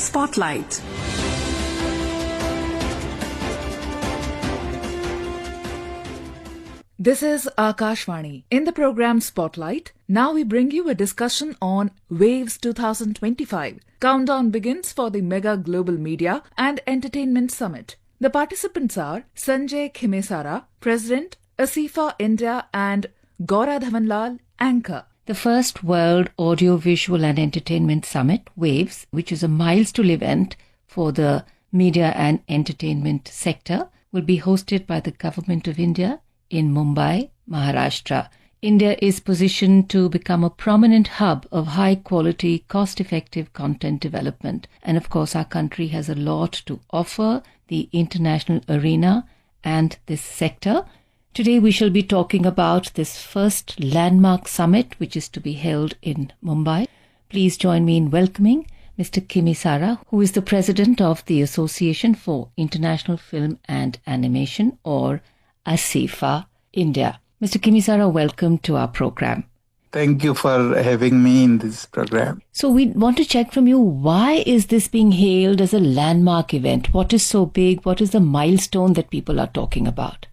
Spotlight. This is Akashvani. In the program Spotlight, now we bring you a discussion on Waves 2025. Countdown begins for the Mega Global Media and Entertainment Summit. The participants are Sanjay Khimesara, President, Asifa India, and Gouran Dhawan Lal, Anchor. The first World Audiovisual and Entertainment Summit, Waves, which is a milestone event for the media and entertainment sector, will be hosted by the Government of India in Mumbai, Maharashtra. India is positioned to become a prominent hub of high-quality, cost-effective content development. And of course, our country has a lot to offer the international arena and this sector. Today, we shall be talking about this first landmark summit, which is to be held in Mumbai. Please join me in welcoming Mr. Khimesara, who is the President of the Association for International Film and Animation, or Asifa India. Mr. Khimesara, welcome to our program. Thank you for having me in this program. So we want to check from you, why is this being hailed as a landmark event? What is so big? What is the milestone that people are talking about?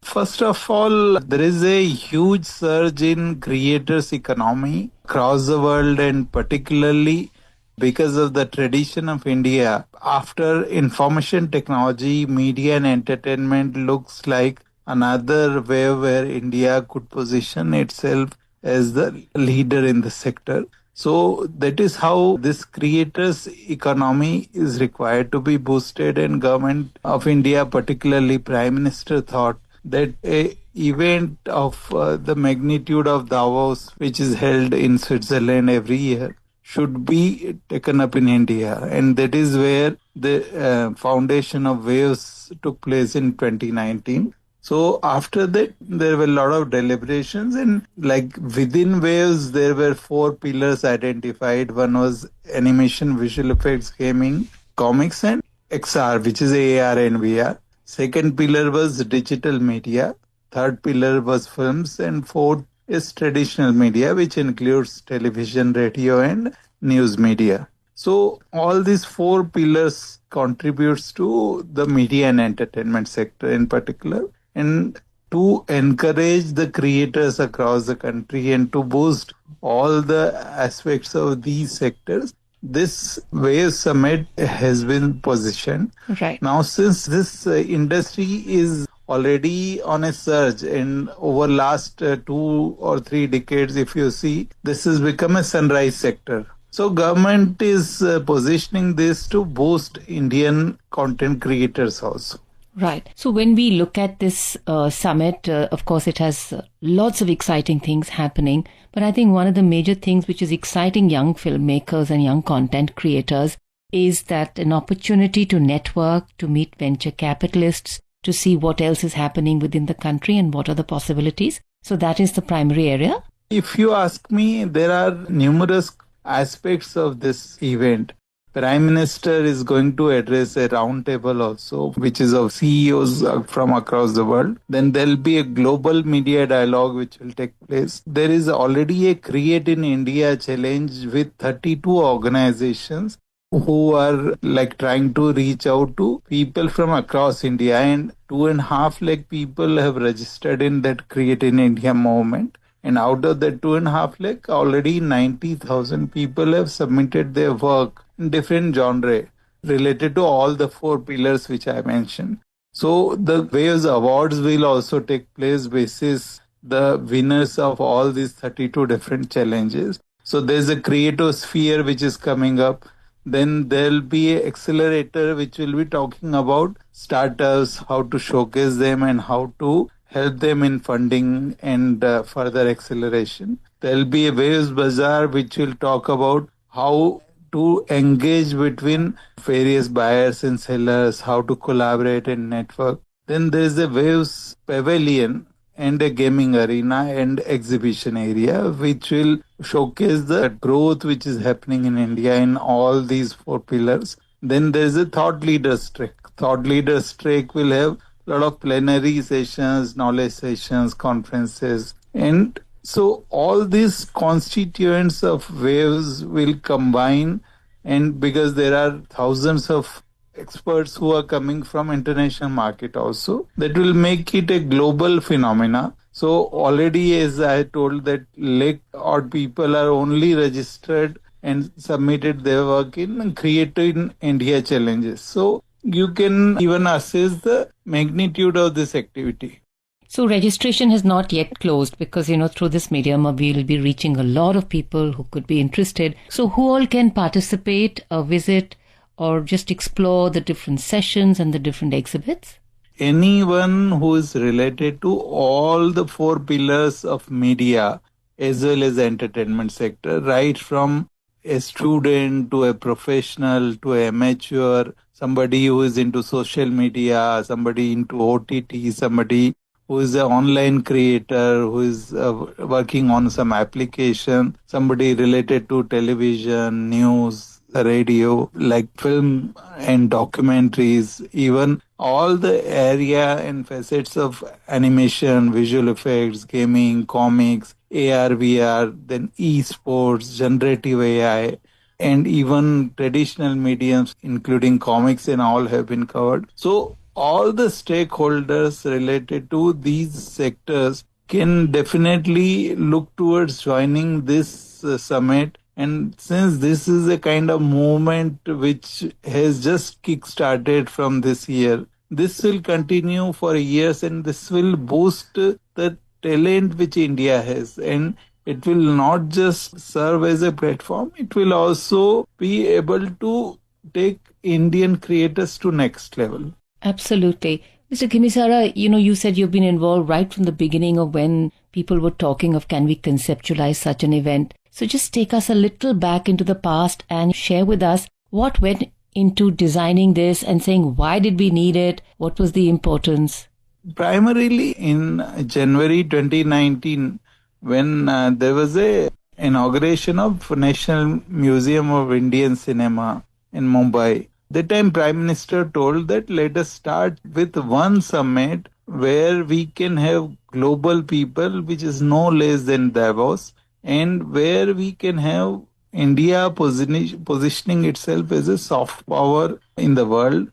First of all, there is a huge surge in creators' economy across the world, and particularly because of the tradition of India. After information technology, media and entertainment looks like another way where India could position itself as the leader in the sector. So that is how this creators economy is required to be boosted, and Government of India, particularly Prime Minister, thought that a event of the magnitude of Davos, which is held in Switzerland every year, should be taken up in India. And that is where the foundation of Waves took place in 2019. So after that, there were a lot of deliberations, and like within Waves, there were 4 pillars identified. One was animation, visual effects, gaming, comics, and XR, which is AR and VR. Second pillar was digital media. Third pillar was films, and fourth is traditional media, which includes television, radio, and news media. So all these 4 pillars contributes to the media and entertainment sector in particular, and to encourage the creators across the country and to boost all the aspects of these sectors, this Wave Summit has been positioned. Right. Now, since this industry is already on a surge, and over last 2 or 3 decades, if you see, this has become a sunrise sector. So government is positioning this to boost Indian content creators also. Right. So when we look at this summit, of course, it has lots of exciting things happening. But I think one of the major things which is exciting young filmmakers and young content creators is that an opportunity to network, to meet venture capitalists, to see what else is happening within the country and what are the possibilities. So that is the primary area. If you ask me, there are numerous aspects of this event. Prime Minister is going to address a roundtable also, which is of CEOs from across the world. Then there will be a global media dialogue which will take place. There is already a Create in India challenge with 32 organizations who are like trying to reach out to people from across India, and 2.5 lakh people have registered in that Create in India movement. And out of that 2.5 lakh, already 90,000 people have submitted their work in different genres related to all the 4 pillars which I mentioned. So the Waves Awards will also take place basis the winners of all these 32 different challenges. So there's a creative sphere which is coming up. Then there'll be an accelerator which will be talking about startups, how to showcase them and how to help them in funding and further acceleration. There'll be a Waves Bazaar which will talk about how to engage between various buyers and sellers, how to collaborate and network. Then there's a Waves Pavilion and a gaming arena and exhibition area which will showcase the growth which is happening in India in all these 4 pillars. Then there's a Thought Leaders Track. Thought Leaders Track will have a lot of plenary sessions, knowledge sessions, conferences. And so all these constituents of Waves will combine And because there are thousands of experts who are coming from international market also, that will make it a global phenomena. So already, as I told, that lakh odd people are only registered and submitted their work in Creative India challenges. So you can even assess the magnitude of this activity. So registration has not yet closed because, through this medium, we will be reaching a lot of people who could be interested. So who all can participate or visit or just explore the different sessions and the different exhibits? Anyone who is related to all the four pillars of media as well as the entertainment sector, right from a student to a professional to a amateur, somebody who is into social media, somebody into OTT, somebody who is an online creator, who is working on some application, somebody related to television, news, radio, like film and documentaries, even all the area and facets of animation, visual effects, gaming, comics, AR, VR, then esports, generative AI, and even traditional mediums, including comics and all have been covered. So all the stakeholders related to these sectors can definitely look towards joining this summit. And since this is a kind of movement which has just kick-started from this year, this will continue for years and this will boost the talent which India has. And it will not just serve as a platform, it will also be able to take Indian creators to next level. Absolutely. Mr. Khimesara, you said you've been involved right from the beginning of when people were talking of can we conceptualize such an event. So just take us a little back into the past and share with us what went into designing this and saying why did we need it? What was the importance? Primarily in January 2019, when there was a inauguration of National Museum of Indian Cinema in Mumbai. That time Prime Minister told that let us start with one summit where we can have global people, which is no less than Davos, and where we can have India positioning itself as a soft power in the world,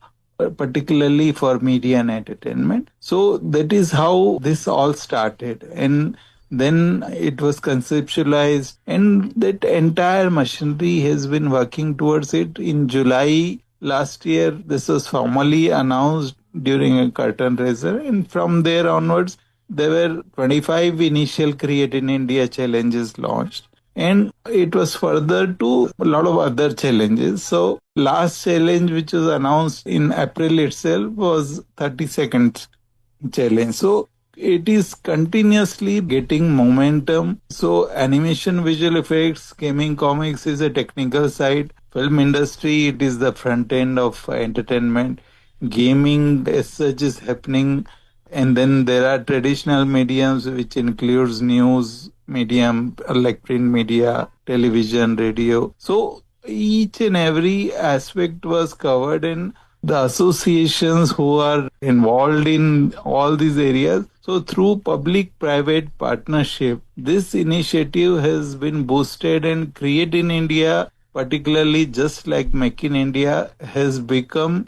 particularly for media and entertainment. So that is how this all started. And then it was conceptualized, and that entire machinery has been working towards it. In July last year, this was formally announced during a curtain raiser, and from there onwards, there were 25 initial Create in India challenges launched. And it was further to a lot of other challenges. So last challenge, which was announced in April itself, was 30-second challenge. So it is continuously getting momentum. So animation, visual effects, gaming, comics is a technical side. Film industry, it is the front end of entertainment. Gaming as such is happening. And then there are traditional mediums, which includes news medium, like print media, television, radio. So each and every aspect was covered, and the associations who are involved in all these areas. So through public-private partnership, this initiative has been boosted, and Create in India, particularly just like Make in India, has become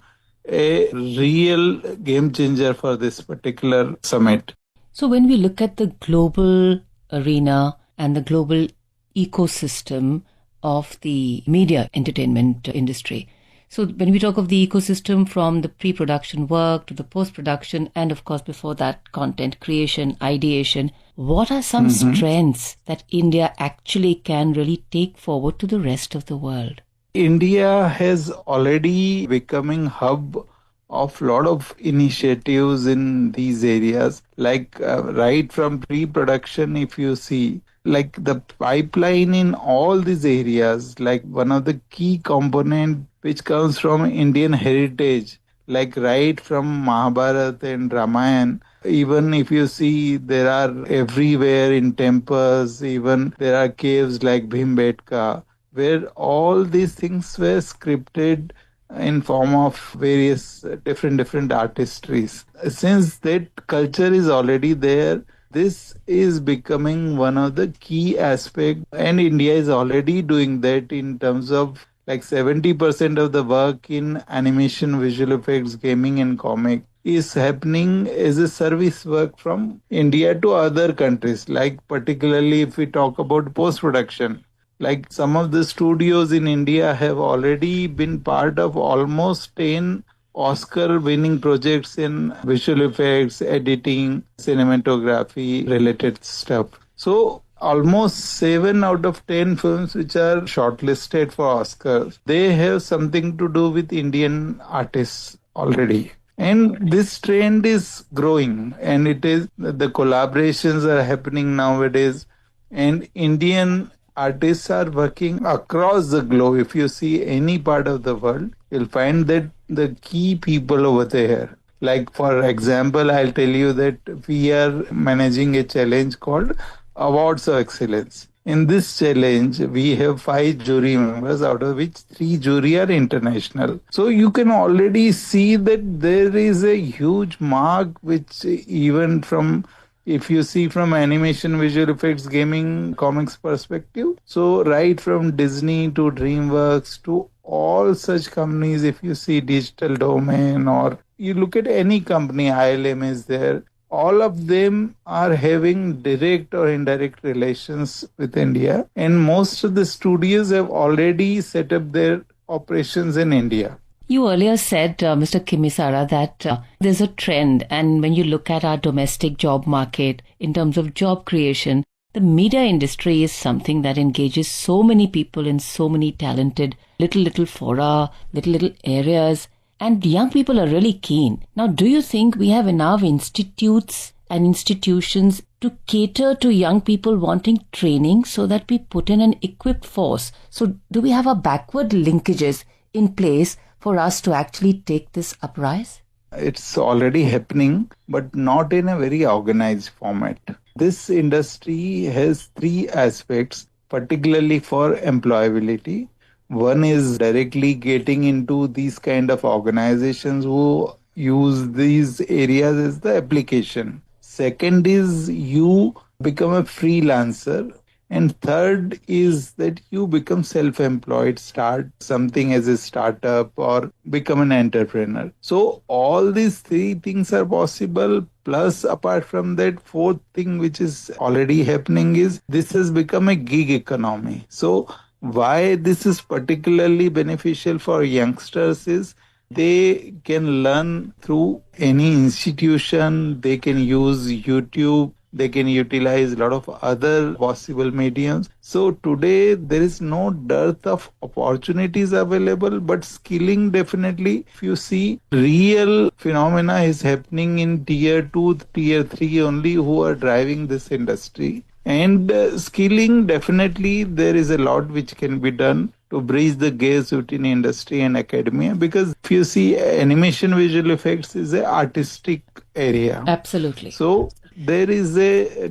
a real game changer for this particular summit. So when we look at the global arena and the global ecosystem of the media entertainment industry, so when we talk of the ecosystem from the pre-production work to the post-production and of course before that content creation, ideation, what are some strengths that India actually can really take forward to the rest of the world? India has already becoming hub of lot of initiatives in these areas, like right from pre-production, if you see, like the pipeline in all these areas, like one of the key component which comes from Indian heritage, like right from Mahabharata and Ramayana. Even if you see, there are everywhere in temples, even there are caves like Bhimbetka, where all these things were scripted in form of various different artistries. Since that culture is already there, this is becoming one of the key aspects, and India is already doing that in terms of Like 70% of the work in animation, visual effects, gaming and comic is happening as a service work from India to other countries. Like particularly if we talk about post-production, like some of the studios in India have already been part of almost 10 Oscar winning projects in visual effects, editing, cinematography related stuff. So almost 7 out of 10 films which are shortlisted for Oscars, they have something to do with Indian artists already. And this trend is growing, and it is the collaborations are happening nowadays, and Indian artists are working across the globe. If you see any part of the world, you'll find that the key people over there. Like, for example, I'll tell you that we are managing a challenge called Awards of Excellence. In this challenge, we have 5 jury members, out of which 3 jury are international. So you can already see that there is a huge mark, which even from, if you see from animation, visual effects, gaming, comics perspective, so right from Disney to DreamWorks to all such companies, if you see Digital Domain or you look at any company, ILM is there, all of them are having direct or indirect relations with India. And most of the studios have already set up their operations in India. You earlier said, Mr. Khimesara, that there's a trend, and when you look at our domestic job market in terms of job creation, the media industry is something that engages so many people in so many talented little fora, little areas, and young people are really keen. Now, do you think we have enough institutes and institutions to cater to young people wanting training so that we put in an equipped force? So do we have our backward linkages in place for us to actually take this uprise? It's already happening, but not in a very organized format. This industry has 3 aspects, particularly for employability. One is directly getting into these kind of organizations who use these areas as the application. Second is you become a freelancer. And third is that you become self-employed, start something as a startup or become an entrepreneur. So all these 3 things are possible. Plus, apart from that, fourth thing which is already happening is this has become a gig economy. So why this is particularly beneficial for youngsters is they can learn through any institution, they can use YouTube, they can utilize a lot of other possible mediums. So today there is no dearth of opportunities available, but skilling definitely, if you see, real phenomena is happening in tier 2, tier 3 only who are driving this industry. And skilling, definitely there is a lot which can be done to bridge the gaps between industry and academia, because if you see, animation visual effects is an artistic area. Absolutely. So there is a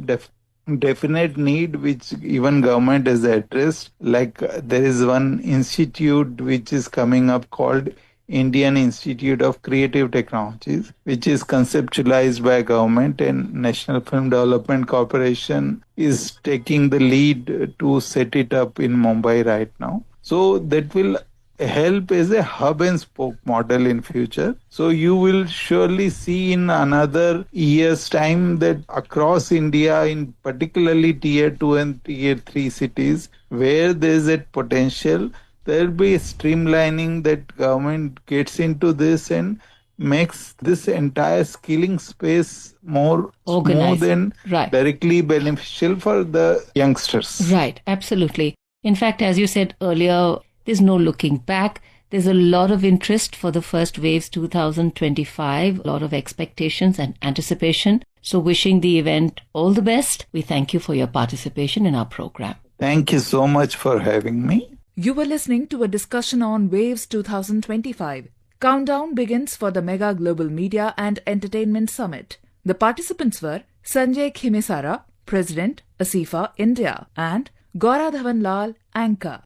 definite need which even government has addressed. Like there is one institute which is coming up called Indian Institute of Creative Technologies, which is conceptualized by government, and National Film Development Corporation is taking the lead to set it up in Mumbai right now. So that will help as a hub and spoke model in future. So you will surely see in another year's time that across India, in particularly tier 2 and tier 3 cities, where there is a potential, there will be a streamlining that government gets into this and makes this entire skilling space more organized, smooth and directly beneficial for the youngsters. Right, absolutely. In fact, as you said earlier, there's no looking back. There's a lot of interest for the first Waves 2025, a lot of expectations and anticipation. So wishing the event all the best. We thank you for your participation in our program. Thank you so much for having me. You were listening to a discussion on Waves 2025. Countdown begins for the Mega Global Media and Entertainment Summit. The participants were Sanjay Khimesara, President, Asifa India, and Gouran Dhawan Lal, Anchor.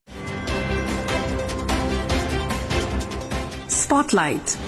Spotlight.